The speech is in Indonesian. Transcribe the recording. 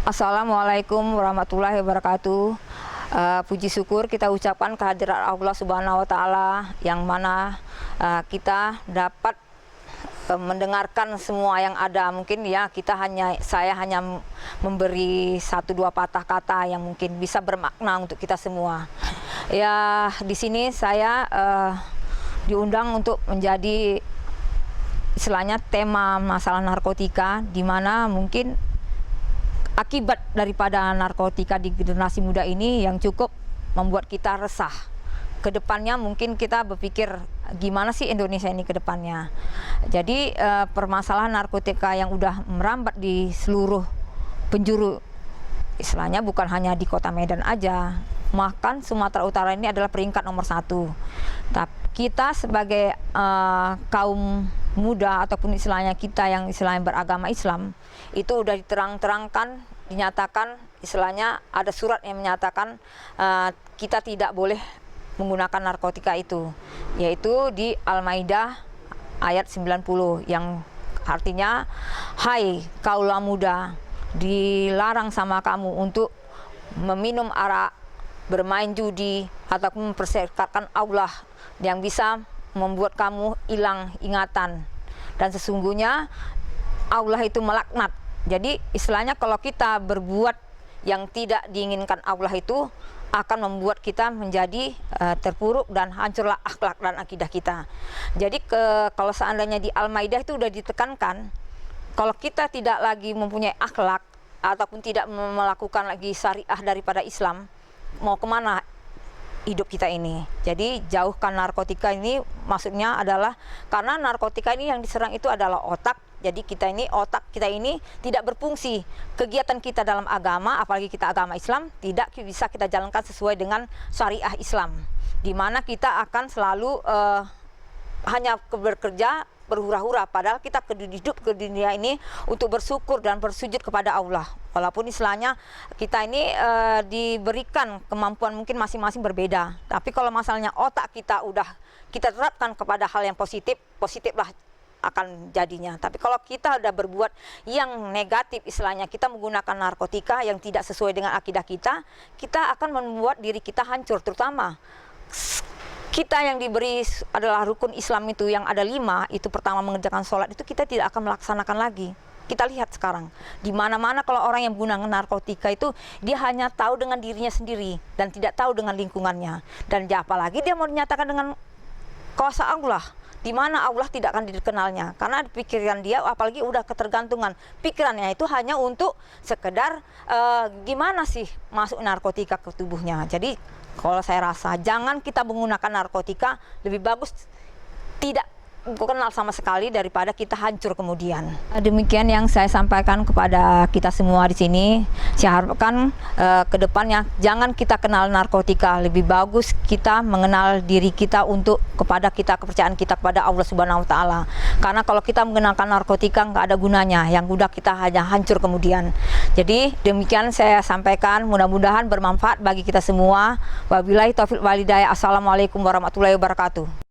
Assalamualaikum warahmatullahi wabarakatuh. Puji syukur kita ucapkan kehadirat Allah Subhanahu wa Ta'ala, yang mana kita dapat mendengarkan semua yang ada. Mungkin ya saya hanya memberi satu dua patah kata yang mungkin bisa bermakna untuk kita semua. Ya, di sini saya diundang untuk menjadi istilahnya tema masalah narkotika, di mana mungkin akibat daripada narkotika di generasi muda ini yang cukup membuat kita resah. Kedepannya mungkin kita berpikir gimana sih Indonesia ini ke depannya. Jadi permasalahan narkotika yang udah merambat di seluruh penjuru, istilahnya bukan hanya di kota Medan aja, bahkan Sumatera Utara ini adalah peringkat nomor 1. Tapi kita sebagai kaum muda ataupun istilahnya kita yang istilahnya beragama Islam, itu udah diterang-terangkan, dinyatakan, istilahnya ada surat yang menyatakan kita tidak boleh menggunakan narkotika itu, yaitu di Al-Maidah ayat 90, yang artinya, hai kaulah muda, dilarang sama kamu untuk meminum arak, bermain judi, ataupun memperserikatkan Allah yang bisa membuat kamu hilang ingatan, dan sesungguhnya Allah itu melaknat. Jadi istilahnya kalau kita berbuat yang tidak diinginkan Allah itu akan membuat kita menjadi terpuruk dan hancurlah akhlak dan akidah kita. Jadi kalau seandainya di Al-Maidah itu sudah ditekankan, kalau kita tidak lagi mempunyai akhlak ataupun tidak melakukan lagi syariah daripada Islam, mau kemana hidup kita ini? Jadi jauhkan narkotika ini, maksudnya adalah karena narkotika ini yang diserang itu adalah otak. Jadi otak kita ini tidak berfungsi. Kegiatan kita dalam agama, apalagi kita agama Islam, tidak bisa kita jalankan sesuai dengan syariah Islam, di mana kita akan selalu hanya bekerja berhura-hura, padahal kita hidup ke dunia ini untuk bersyukur dan bersujud kepada Allah. Walaupun istilahnya kita ini diberikan kemampuan mungkin masing-masing berbeda, tapi kalau masalahnya otak kita udah kita terapkan kepada hal yang positif, positiflah akan jadinya. Tapi kalau kita udah berbuat yang negatif, istilahnya kita menggunakan narkotika yang tidak sesuai dengan akidah kita, kita akan membuat diri kita hancur. Terutama kita yang diberi adalah rukun Islam itu yang ada 5, itu pertama mengerjakan sholat, itu kita tidak akan melaksanakan lagi. Kita lihat sekarang di mana-mana kalau orang yang menggunakan narkotika itu dia hanya tahu dengan dirinya sendiri dan tidak tahu dengan lingkungannya, dan apalagi dia mau dinyatakan dengan kuasa Allah, di mana Allah tidak akan dikenalnya, karena pikiran dia apalagi udah ketergantungan, pikirannya itu hanya untuk sekedar gimana sih masuk narkotika ke tubuhnya. Jadi kalau saya rasa jangan kita menggunakan narkotika, lebih bagus tidak kenal sama sekali daripada kita hancur kemudian. Demikian yang saya sampaikan kepada kita semua di sini. Saya harapkan ke depannya jangan kita kenal narkotika, lebih bagus kita mengenal diri kita untuk kepercayaan kita kepada Allah Subhanahu wa Ta'ala. Karena kalau kita menggunakan narkotika nggak ada gunanya, yang udah kita hanya hancur kemudian. Jadi demikian saya sampaikan, mudah-mudahan bermanfaat bagi kita semua. Wabillahi taufiq walhidayah. Assalamualaikum warahmatullahi wabarakatuh.